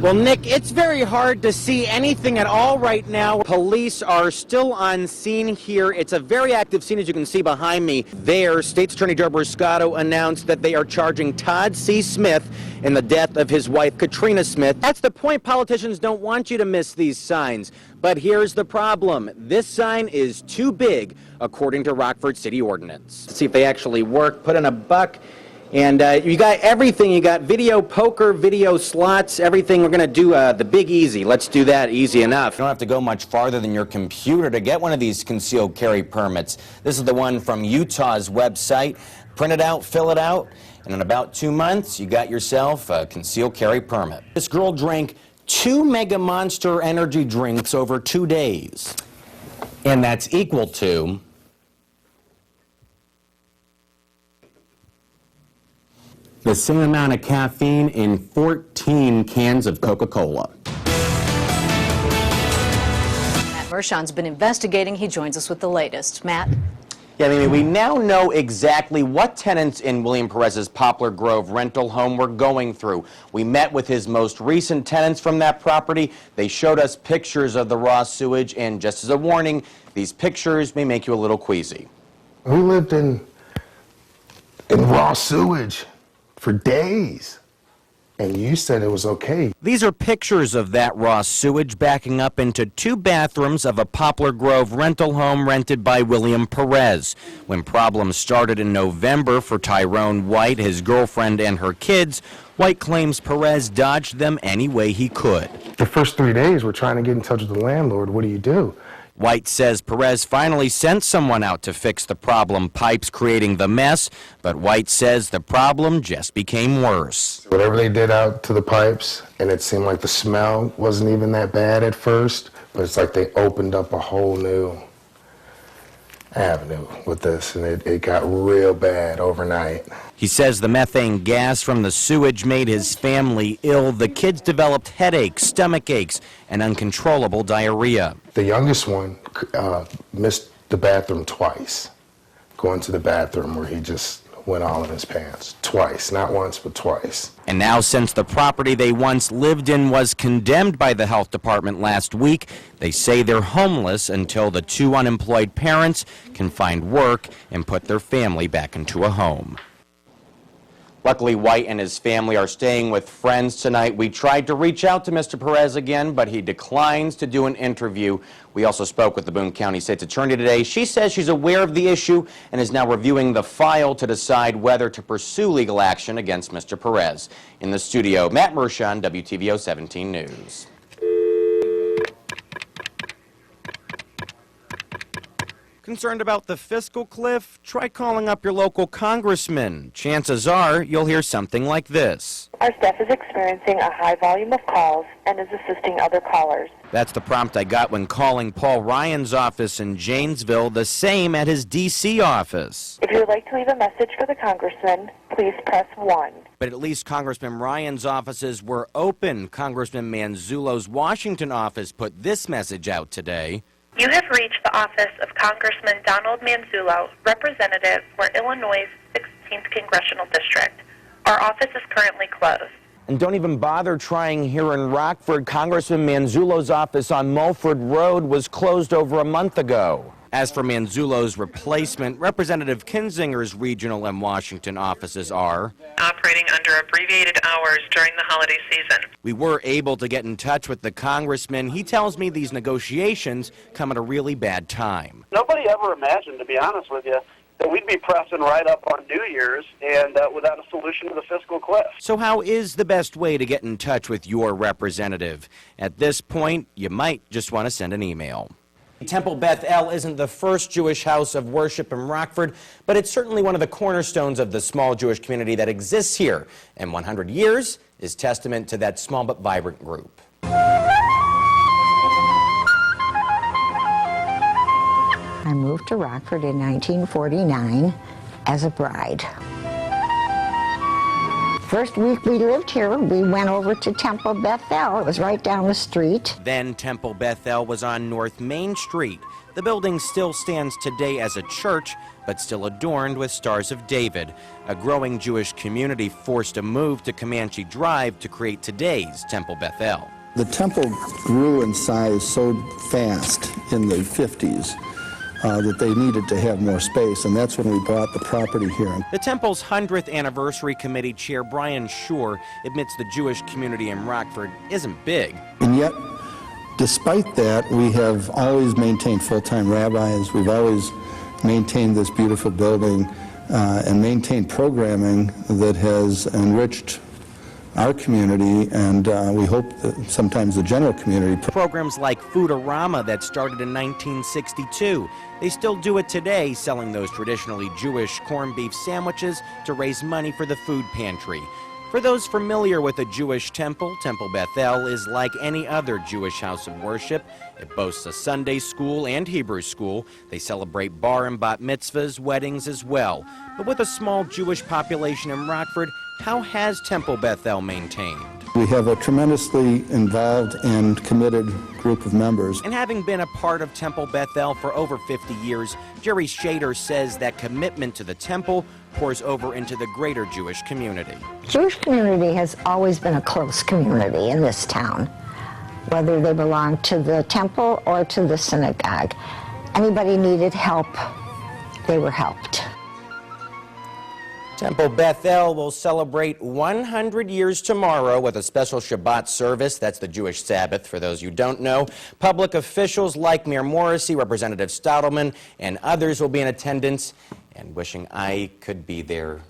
Well, Nick, it's very hard to see anything at all right now. Police are still on scene here. It's a very active scene, as you can see behind me there. State's Attorney Joe Bruscato announced that they are charging Todd C. Smith in the death of his wife, Katrina Smith. That's the point. Politicians don't want you to miss these signs. But here's the problem. This sign is too big, according to Rockford City Ordinance. Let's see if they actually work. Put in a buck. And you got everything. You got video poker, video slots, everything. We're going to do the big easy. Let's do that easy enough. You don't have to go much farther than your computer to get one of these concealed carry permits. This is the one from Utah's website. Print it out, fill it out, and in about 2 months, you got yourself a concealed carry permit. This girl drank 2 Mega Monster energy drinks over 2 days. And that's equal to the same amount of caffeine in 14 cans of Coca-Cola. Matt Mershon's been investigating. He joins us with the latest. Matt? Yeah, Mimi, we now know exactly what tenants in William Perez's Poplar Grove rental home were going through. We met with his most recent tenants from that property. They showed us pictures of the raw sewage, and just as a warning, these pictures may make you a little queasy. We lived in raw sewage for days, and you said it was okay. These are pictures of that raw sewage backing up into 2 bathrooms of a Poplar Grove rental home rented by William Perez. When problems started in November for Tyrone White, his girlfriend, and her kids, White claims Perez dodged them any way he could. The first 3 days, we're trying to get in touch with the landlord. What do you do? White says Perez finally sent someone out to fix the problem pipes creating the mess, but White says the problem just became worse. Whatever they did out to the pipes, and it seemed like the smell wasn't even that bad at first, but it's like they opened up a whole new avenue with this, and it got real bad overnight. He says the methane gas from the sewage made his family ill. The kids developed headaches, stomach aches, and uncontrollable diarrhea. The youngest one missed the bathroom twice, going to the bathroom where he just went all in his pants. Twice, not once, but twice. And now, since the property they once lived in was condemned by the health department last week, they say they're homeless until the 2 unemployed parents can find work and put their family back into a home. Luckily, White and his family are staying with friends tonight. We tried to reach out to Mr. Perez again, but he declines to do an interview. We also spoke with the Boone County State's Attorney today. She says she's aware of the issue and is now reviewing the file to decide whether to pursue legal action against Mr. Perez. In the studio, Matt Mershon, WTVO 17 News. Concerned about the fiscal cliff? Try calling up your local congressman. Chances are you'll hear something like this. Our staff is experiencing a high volume of calls and is assisting other callers. That's the prompt I got when calling Paul Ryan's office in Janesville, the same at his D.C. office. If you would like to leave a message for the congressman, please press 1. But at least Congressman Ryan's offices were open. Congressman Manzullo's Washington office put this message out today. You have reached the office of Congressman Donald Manzullo, representative for Illinois' 16th Congressional District. Our office is currently closed. And don't even bother trying here in Rockford. Congressman Manzullo's office on Mulford Road was closed over a month ago. As for Manzullo's replacement, Representative Kinzinger's regional and Washington offices are Operating under abbreviated hours during the holiday season. We were able to get in touch with the congressman. He tells me these negotiations come at a really bad time. Nobody ever imagined, to be honest with you, that we'd be pressing right up on New Year's and without a solution to the fiscal cliff. So how is the best way to get in touch with your representative? At this point, you might just want to send an email. Temple Beth-El isn't the first Jewish house of worship in Rockford, but it's certainly one of the cornerstones of the small Jewish community that exists here. And 100 years is testament to that small but vibrant group. I moved to Rockford in 1949 as a bride. First week we lived here, we went over to Temple Beth-El. It was right down the street. Then Temple Beth-El was on North Main Street. The building still stands today as a church, but still adorned with Stars of David. A growing Jewish community forced a move to Comanche Drive to create today's Temple Beth-El. The temple grew in size so fast in the 50s that they needed to have more space, and that's when we bought the property here. The temple's 100th anniversary committee chair Brian Shore admits the Jewish community in Rockford isn't big. And yet, despite that, we have always maintained full-time rabbis. We've always maintained this beautiful building and maintained programming that has enriched our community, and we hope that sometimes the general community. Programs like Foodorama that started in 1962. They still do it today, selling those traditionally Jewish corned beef sandwiches to raise money for the food pantry. For those familiar with a Jewish temple, Temple Beth-El is like any other Jewish house of worship. It boasts a Sunday school and Hebrew school. They celebrate bar and bat mitzvahs, weddings as well. But with a small Jewish population in Rockford, how has Temple Beth-El maintained? We have a tremendously involved and committed group of members. And having been a part of Temple Beth-El for over 50 years, Jerry Shader says that commitment to the temple pours over into the greater Jewish community. Jewish community has always been a close community in this town, whether they belong to the temple or to the synagogue. Anybody needed help, they were helped. Temple Beth-El will celebrate 100 years tomorrow with a special Shabbat service. That's the Jewish Sabbath, for those you don't know. Public officials like Mayor Morrissey, Representative Stottleman, and others will be in attendance, and wishing I could be there